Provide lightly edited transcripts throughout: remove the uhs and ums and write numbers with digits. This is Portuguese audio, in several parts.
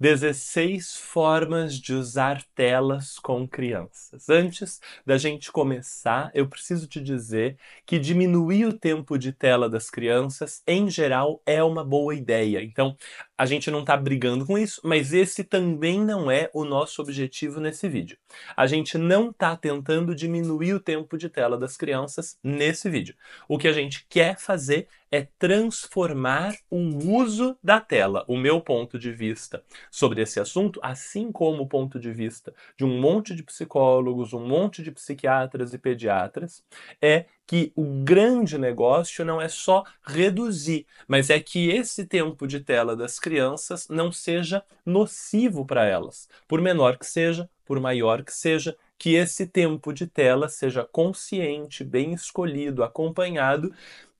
16 formas de usar telas com crianças. Antes da gente começar, eu preciso te dizer que diminuir o tempo de tela das crianças, em geral, é uma boa ideia. Então, a gente não está brigando com isso, mas esse também não é o nosso objetivo nesse vídeo. A gente não está tentando diminuir o tempo de tela das crianças nesse vídeo. O que a gente quer fazer é transformar o uso da tela. O meu ponto de vista sobre esse assunto, assim como o ponto de vista de um monte de psicólogos, um monte de psiquiatras e pediatras, é que o grande negócio não é só reduzir, mas é que esse tempo de tela das crianças não seja nocivo para elas, por menor que seja, por maior que seja, que esse tempo de tela seja consciente, bem escolhido, acompanhado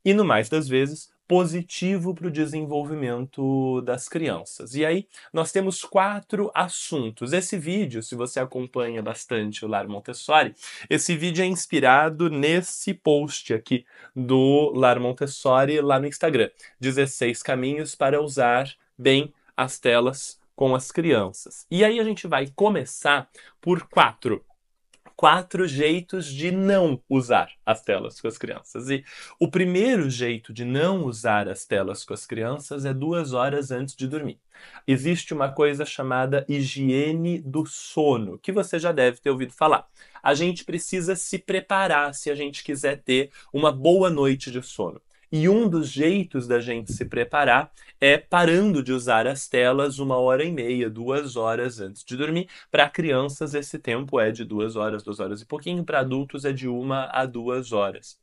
e, no mais das vezes, positivo para o desenvolvimento das crianças. E aí, nós temos 4 assuntos. Esse vídeo, se você acompanha bastante o Lar Montessori, esse vídeo é inspirado nesse post aqui do Lar Montessori lá no Instagram. 16 caminhos para usar bem as telas com as crianças. E aí a gente vai começar por 4 jeitos de não usar as telas com as crianças. E o primeiro jeito de não usar as telas com as crianças é 2 horas antes de dormir. Existe uma coisa chamada higiene do sono, que você já deve ter ouvido falar. A gente precisa se preparar se a gente quiser ter uma boa noite de sono. E um dos jeitos da gente se preparar é parando de usar as telas 1h30, 2 horas antes de dormir. Para crianças, esse tempo é de 2 horas, 2 horas e pouquinho. Para adultos, é de 1 a 2 horas.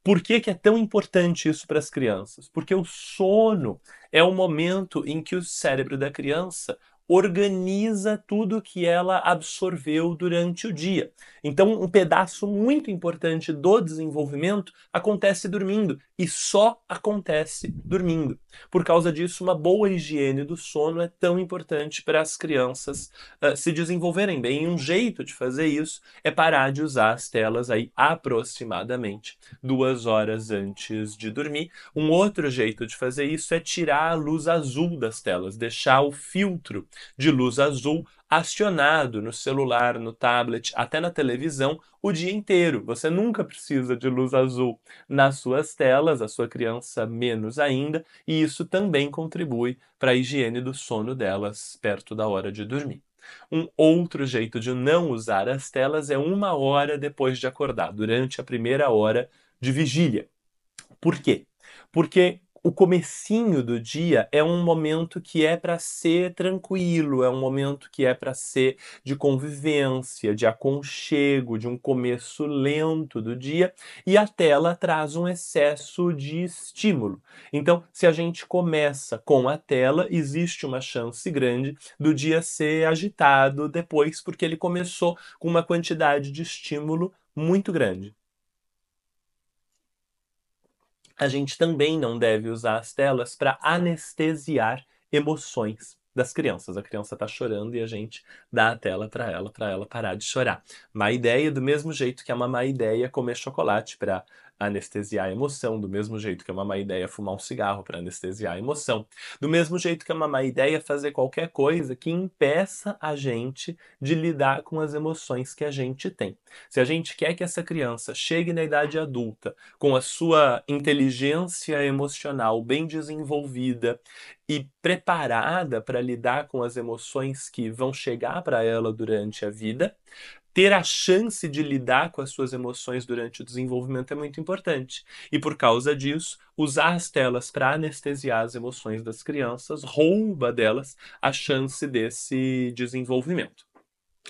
Por que que é tão importante isso para as crianças? Porque o sono é o momento em que o cérebro da criança organiza tudo que ela absorveu durante o dia. Então, um pedaço muito importante do desenvolvimento acontece dormindo e só acontece dormindo. Por causa disso, uma boa higiene do sono é tão importante para as crianças se desenvolverem bem. E um jeito de fazer isso é parar de usar as telas aí aproximadamente 2 horas antes de dormir. Um outro jeito de fazer isso é tirar a luz azul das telas, deixar o filtro de luz azul acionado no celular, no tablet, até na televisão o dia inteiro. Você nunca precisa de luz azul nas suas telas, a sua criança menos ainda, e isso também contribui para a higiene do sono delas perto da hora de dormir. Um outro jeito de não usar as telas é 1 hora depois de acordar, durante a primeira hora de vigília. Por quê? Porque o comecinho do dia é um momento que é para ser tranquilo, é um momento que é para ser de convivência, de aconchego, de um começo lento do dia, e a tela traz um excesso de estímulo. Então, se a gente começa com a tela, existe uma chance grande do dia ser agitado depois, porque ele começou com uma quantidade de estímulo muito grande. A gente também não deve usar as telas para anestesiar emoções das crianças. A criança está chorando e a gente dá a tela para ela parar de chorar. Má ideia, do mesmo jeito que é uma má ideia comer chocolate para anestesiar a emoção, do mesmo jeito que é uma má ideia fumar um cigarro para anestesiar a emoção, do mesmo jeito que é uma má ideia fazer qualquer coisa que impeça a gente de lidar com as emoções que a gente tem. Se a gente quer que essa criança chegue na idade adulta com a sua inteligência emocional bem desenvolvida e preparada para lidar com as emoções que vão chegar para ela durante a vida, ter a chance de lidar com as suas emoções durante o desenvolvimento é muito importante. E por causa disso, usar as telas para anestesiar as emoções das crianças rouba delas a chance desse desenvolvimento.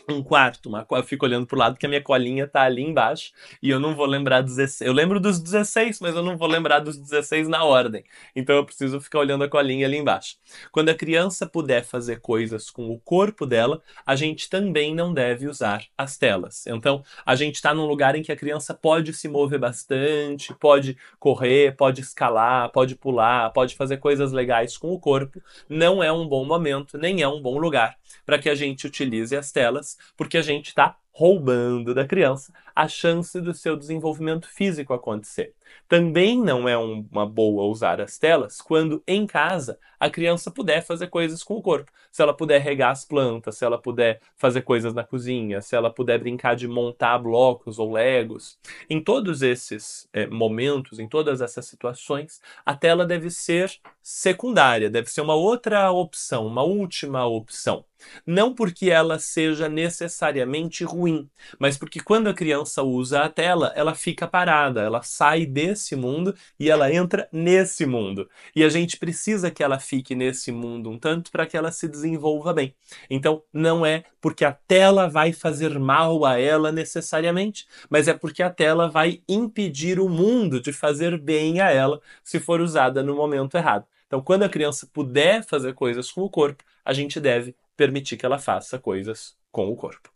Um quarto, eu fico olhando pro lado que a minha colinha tá ali embaixo e eu não vou lembrar 16. Eu lembro dos 16, mas eu não vou lembrar dos 16 na ordem. Então eu preciso ficar olhando a colinha ali embaixo. Quando a criança puder fazer coisas com o corpo dela, a gente também não deve usar as telas. Então a gente está num lugar em que a criança pode se mover bastante, pode correr, pode escalar, pode pular, pode fazer coisas legais com o corpo. Não é um bom momento, nem é um bom lugar para que a gente utilize as telas, porque a gente está roubando da criança a chance do seu desenvolvimento físico acontecer. Também não é uma boa usar as telas quando em casa a criança puder fazer coisas com o corpo. Se ela puder regar as plantas, se ela puder fazer coisas na cozinha, se ela puder brincar de montar blocos ou legos. Em todos esses momentos, em todas essas situações, a tela deve ser secundária, deve ser uma outra opção, uma última opção. Não porque ela seja necessariamente ruim, mas porque quando a criança usa a tela, ela fica parada, ela sai desse mundo e ela entra nesse mundo. E a gente precisa que ela fique nesse mundo um tanto para que ela se desenvolva bem. Então, não é porque a tela vai fazer mal a ela necessariamente, mas é porque a tela vai impedir o mundo de fazer bem a ela se for usada no momento errado. Então, quando a criança puder fazer coisas com o corpo, a gente deve permitir que ela faça coisas com o corpo.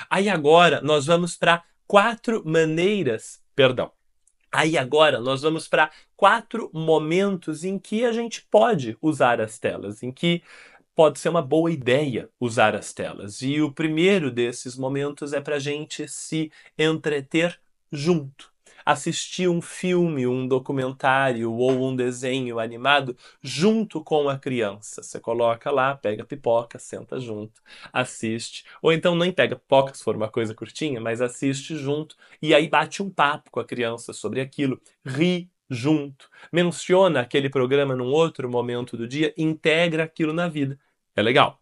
Aí agora nós vamos para quatro maneiras, perdão. Aí agora nós vamos para quatro momentos em que a gente pode usar as telas, em que pode ser uma boa ideia usar as telas. E o primeiro desses momentos é para a gente se entreter junto. Assistir um filme, um documentário ou um desenho animado junto com a criança. Você coloca lá, pega a pipoca, senta junto, assiste. Ou então nem pega pipoca, se for uma coisa curtinha, mas assiste junto. E aí bate um papo com a criança sobre aquilo, ri junto, menciona aquele programa num outro momento do dia, integra aquilo na vida. É legal.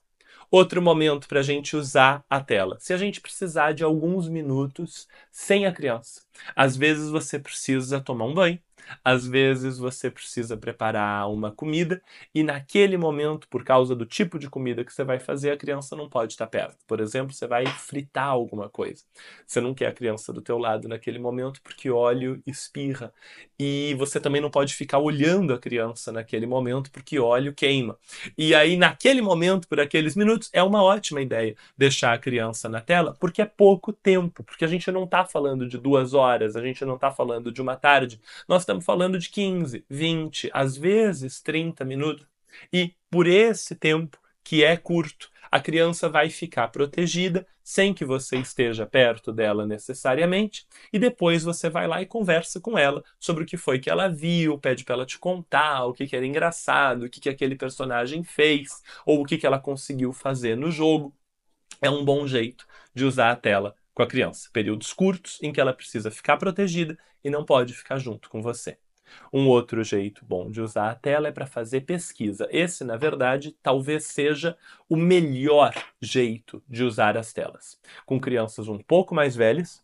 Outro momento para a gente usar a tela. Se a gente precisar de alguns minutos sem a criança. Às vezes você precisa tomar um banho, às vezes você precisa preparar uma comida e naquele momento, por causa do tipo de comida que você vai fazer, a criança não pode estar perto. Por exemplo, você vai fritar alguma coisa. Você não quer a criança do teu lado naquele momento porque óleo espirra. E você também não pode ficar olhando a criança naquele momento porque óleo queima. E aí, naquele momento, por aqueles minutos, é uma ótima ideia deixar a criança na tela, porque é pouco tempo, porque a gente não está falando de 2 horas, a gente não está falando de uma tarde, nós estamos falando de 15, 20, às vezes 30 minutos. E por esse tempo, que é curto, a criança vai ficar protegida sem que você esteja perto dela necessariamente, e depois você vai lá e conversa com ela sobre o que foi que ela viu, pede para ela te contar o que era engraçado, o que aquele personagem fez, ou o que ela conseguiu fazer no jogo. É um bom jeito de usar a tela com a criança. Períodos curtos em que ela precisa ficar protegida e não pode ficar junto com você. Um outro jeito bom de usar a tela é para fazer pesquisa. Esse, na verdade, talvez seja o melhor jeito de usar as telas. Com crianças um pouco mais velhas,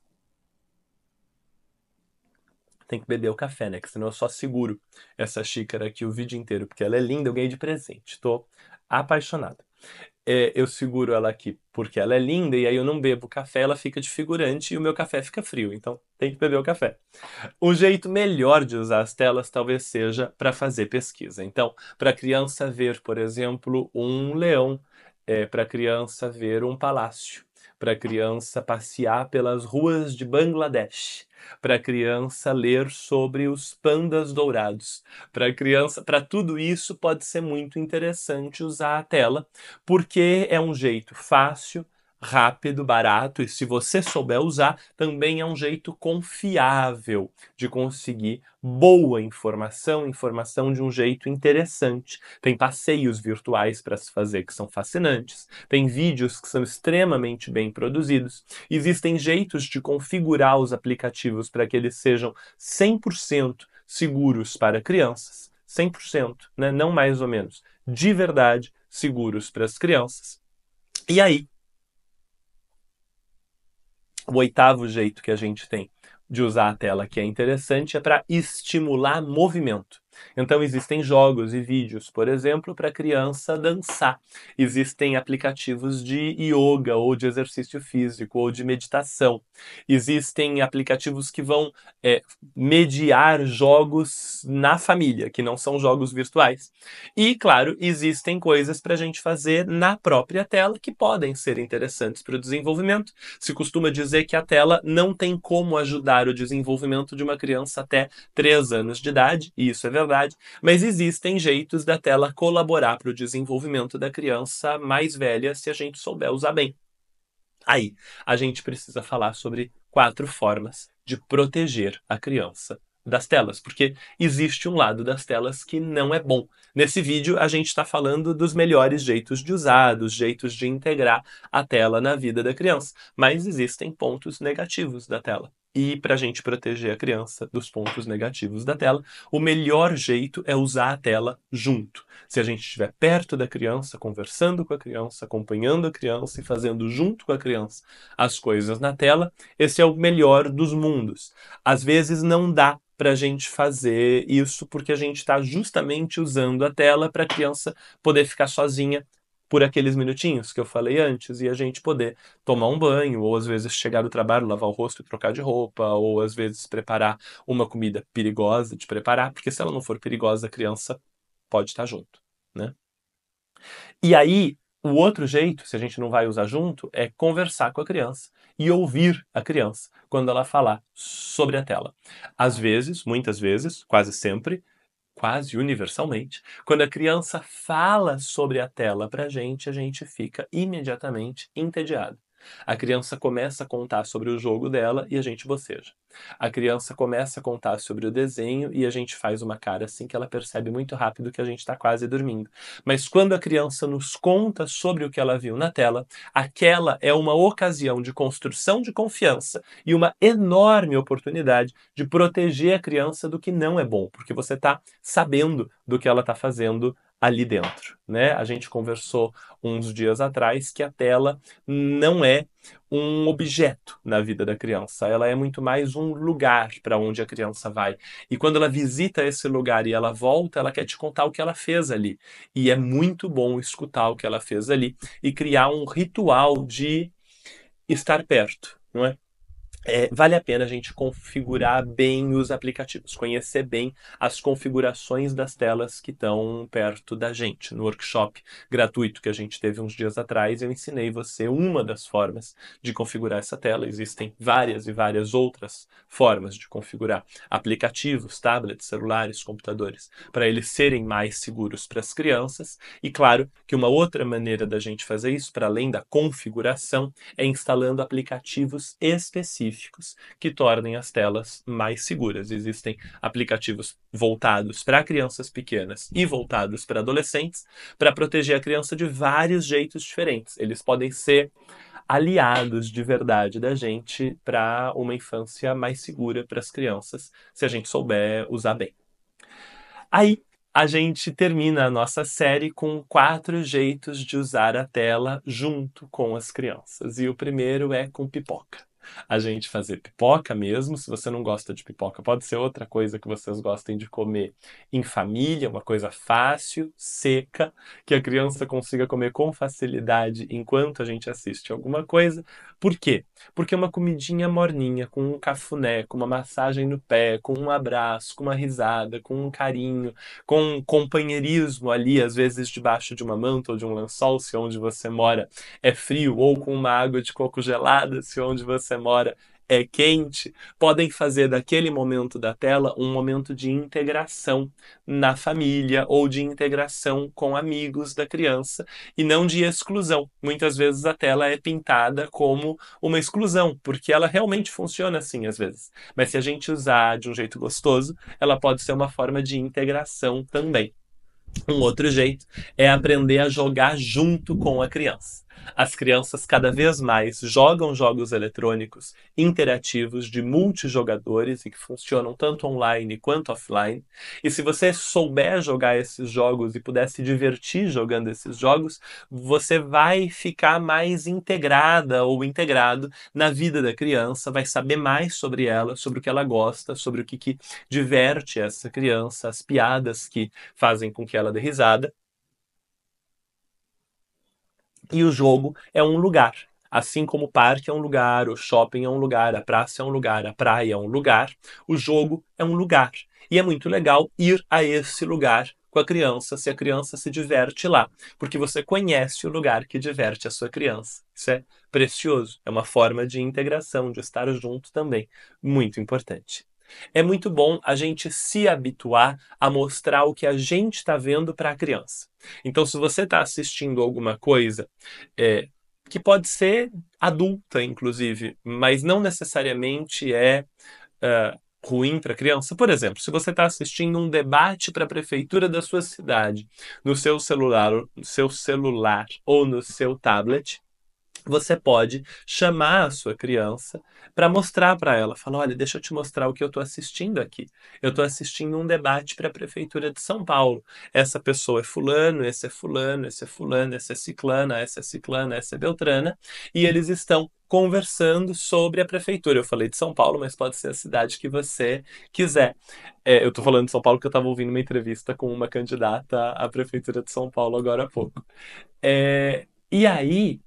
tem que beber o café, né? Que senão eu só seguro essa xícara aqui o vídeo inteiro, porque ela é linda, eu ganhei de presente. Tô apaixonado. Eu seguro ela aqui porque ela é linda e aí eu não bebo café, ela fica de figurante e o meu café fica frio, então tem que beber o café. O jeito melhor de usar as telas talvez seja para fazer pesquisa. Então, para a criança ver, por exemplo, um leão, para a criança ver um palácio, para a criança passear pelas ruas de Bangladesh, para a criança ler sobre os pandas dourados, para a criança, para tudo isso pode ser muito interessante usar a tela, porque é um jeito fácil, rápido, barato e se você souber usar, também é um jeito confiável de conseguir boa informação, informação de um jeito interessante. Tem passeios virtuais para se fazer que são fascinantes, tem vídeos que são extremamente bem produzidos, existem jeitos de configurar os aplicativos para que eles sejam 100% seguros para crianças, 100%, né? Não mais ou menos, de verdade seguros para as crianças. E aí, o oitavo jeito que a gente tem de usar a tela que é interessante é para estimular movimento. Então existem jogos e vídeos, por exemplo, para criança dançar. Existem aplicativos de yoga ou de exercício físico ou de meditação. Existem aplicativos que vão mediar jogos na família, que não são jogos virtuais. E, claro, existem coisas para a gente fazer na própria tela que podem ser interessantes para o desenvolvimento. Se costuma dizer que a tela não tem como ajudar o desenvolvimento de uma criança até 3 anos de idade, e isso é verdade, mas existem jeitos da tela colaborar para o desenvolvimento da criança mais velha se a gente souber usar bem. Aí, a gente precisa falar sobre 4 formas de proteger a criança das telas, porque existe um lado das telas que não é bom. Nesse vídeo, a gente está falando dos melhores jeitos de usar, dos jeitos de integrar a tela na vida da criança, mas existem pontos negativos da tela. E para a gente proteger a criança dos pontos negativos da tela, o melhor jeito é usar a tela junto. Se a gente estiver perto da criança, conversando com a criança, acompanhando a criança e fazendo junto com a criança as coisas na tela, esse é o melhor dos mundos. Às vezes não dá para a gente fazer isso porque a gente está justamente usando a tela para a criança poder ficar sozinha por aqueles minutinhos que eu falei antes e a gente poder tomar um banho, ou às vezes chegar do trabalho, lavar o rosto e trocar de roupa, ou às vezes preparar uma comida perigosa de preparar, porque se ela não for perigosa, a criança pode estar junto, né? E aí, o outro jeito, se a gente não vai usar junto, é conversar com a criança e ouvir a criança quando ela falar sobre a tela. Às vezes, muitas vezes, quase sempre, quase universalmente, quando a criança fala sobre a tela pra gente, a gente fica imediatamente entediado. A criança começa a contar sobre o jogo dela e a gente boceja. A criança começa a contar sobre o desenho e a gente faz uma cara assim que ela percebe muito rápido que a gente está quase dormindo. Mas quando a criança nos conta sobre o que ela viu na tela, aquela é uma ocasião de construção de confiança e uma enorme oportunidade de proteger a criança do que não é bom, porque você está sabendo do que ela está fazendo ali dentro, né? A gente conversou uns dias atrás que a tela não é um objeto na vida da criança, ela é muito mais um lugar para onde a criança vai. E quando ela visita esse lugar e ela volta, ela quer te contar o que ela fez ali. E é muito bom escutar o que ela fez ali e criar um ritual de estar perto, não é? Vale a pena a gente configurar bem os aplicativos, conhecer bem as configurações das telas que estão perto da gente. No workshop gratuito que a gente teve uns dias atrás, eu ensinei você uma das formas de configurar essa tela. Existem várias e várias outras formas de configurar aplicativos, tablets, celulares, computadores, para eles serem mais seguros para as crianças. E claro que uma outra maneira da gente fazer isso, para além da configuração, é instalando aplicativos específicos que tornem as telas mais seguras. Existem aplicativos voltados para crianças pequenas e voltados para adolescentes para proteger a criança de vários jeitos diferentes. Eles podem ser aliados de verdade da gente para uma infância mais segura para as crianças, se a gente souber usar bem. Aí a gente termina a nossa série com 4 jeitos de usar a tela junto com as crianças. E o primeiro é com pipoca. A gente fazer pipoca mesmo, se você não gosta de pipoca, pode ser outra coisa que vocês gostem de comer em família, uma coisa fácil, seca, que a criança consiga comer com facilidade enquanto a gente assiste alguma coisa. Por quê? Porque uma comidinha morninha, com um cafuné, com uma massagem no pé, com um abraço, com uma risada, com um carinho, com um companheirismo ali, às vezes debaixo de uma manta ou de um lençol, se onde você mora é frio, ou com uma água de coco gelada, se onde você mora é quente, podem fazer daquele momento da tela um momento de integração na família ou de integração com amigos da criança e não de exclusão. Muitas vezes a tela é pintada como uma exclusão, porque ela realmente funciona assim às vezes. Mas se a gente usar de um jeito gostoso, ela pode ser uma forma de integração também. Um outro jeito é aprender a jogar junto com a criança. As crianças cada vez mais jogam jogos eletrônicos interativos de multijogadores e que funcionam tanto online quanto offline. E se você souber jogar esses jogos e puder se divertir jogando esses jogos, você vai ficar mais integrada ou integrado na vida da criança, vai saber mais sobre ela, sobre o que ela gosta, sobre o que diverte essa criança, as piadas que fazem com que ela dê risada. E o jogo é um lugar. Assim como o parque é um lugar, o shopping é um lugar, a praça é um lugar, a praia é um lugar, o jogo é um lugar. E é muito legal ir a esse lugar com a criança, se a criança se diverte lá, porque você conhece o lugar que diverte a sua criança. Isso é precioso, é uma forma de integração, de estar junto também, muito importante. É muito bom a gente se habituar a mostrar o que a gente está vendo para a criança. Então, se você está assistindo alguma coisa que pode ser adulta, inclusive, mas não necessariamente é ruim para a criança. Por exemplo, se você está assistindo um debate para a prefeitura da sua cidade no seu celular ou no seu tablet, você pode chamar a sua criança para mostrar para ela, falar, olha, deixa eu te mostrar o que eu estou assistindo aqui. Eu estou assistindo um debate para a prefeitura de São Paulo. Essa pessoa é fulano, esse é fulano, esse é fulano, essa é ciclana, essa é ciclana, essa é beltrana, e eles estão conversando sobre a prefeitura. Eu falei de São Paulo, mas pode ser a cidade que você quiser. Eu estou falando de São Paulo porque eu estava ouvindo uma entrevista com uma candidata à prefeitura de São Paulo agora há pouco. E aí,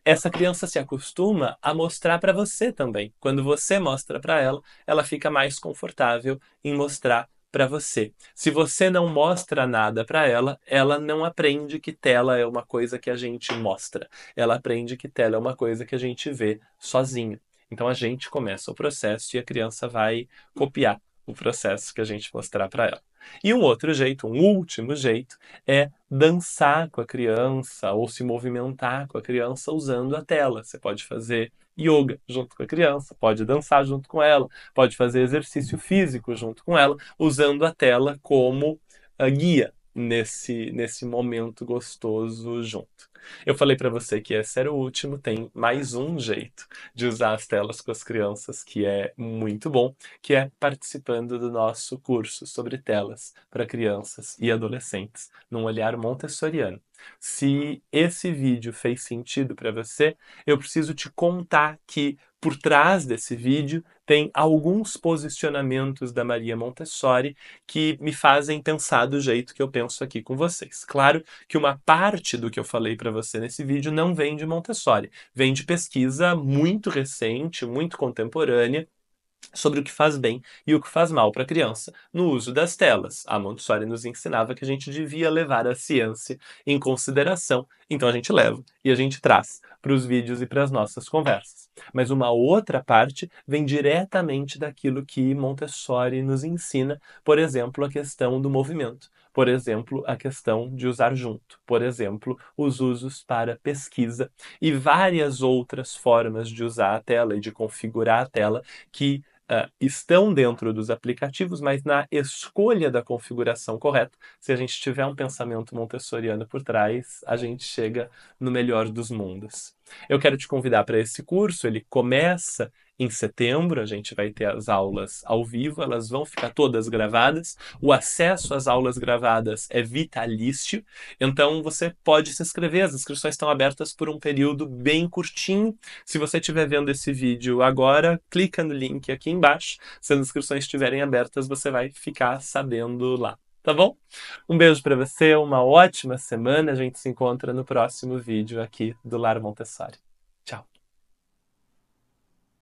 essa criança se acostuma a mostrar para você também. Quando você mostra para ela, ela fica mais confortável em mostrar para você. Se você não mostra nada para ela, ela não aprende que tela é uma coisa que a gente mostra. Ela aprende que tela é uma coisa que a gente vê sozinho. Então a gente começa o processo e a criança vai copiar o processo que a gente mostrar para ela. E um outro jeito, um último jeito, é dançar com a criança ou se movimentar com a criança usando a tela. Você pode fazer yoga junto com a criança, pode dançar junto com ela, pode fazer exercício físico junto com ela, usando a tela como guia nesse momento gostoso junto. Eu falei para você que esse era o último, tem mais um jeito de usar as telas com as crianças que é muito bom, que é participando do nosso curso sobre telas para crianças e adolescentes, num olhar montessoriano. Se esse vídeo fez sentido para você, eu preciso te contar que por trás desse vídeo tem alguns posicionamentos da Maria Montessori que me fazem pensar do jeito que eu penso aqui com vocês. Claro que uma parte do que eu falei para você nesse vídeo não vem de Montessori, vem de pesquisa muito recente, muito contemporânea, sobre o que faz bem e o que faz mal para a criança no uso das telas. A Montessori nos ensinava que a gente devia levar a ciência em consideração, então a gente leva e a gente traz para os vídeos e para as nossas conversas. Mas uma outra parte vem diretamente daquilo que Montessori nos ensina, por exemplo, a questão do movimento. Por exemplo, a questão de usar junto. Por exemplo, os usos para pesquisa e várias outras formas de usar a tela e de configurar a tela que estão dentro dos aplicativos, mas na escolha da configuração correta, se a gente tiver um pensamento montessoriano por trás, a gente chega no melhor dos mundos. Eu quero te convidar para esse curso, ele começa em setembro, a gente vai ter as aulas ao vivo, elas vão ficar todas gravadas. O acesso às aulas gravadas é vitalício, então você pode se inscrever, as inscrições estão abertas por um período bem curtinho. Se você estiver vendo esse vídeo agora, clica no link aqui embaixo. Se as inscrições estiverem abertas, você vai ficar sabendo lá. Tá bom? Um beijo para você, uma ótima semana. A gente se encontra no próximo vídeo aqui do Lar Montessori. Tchau!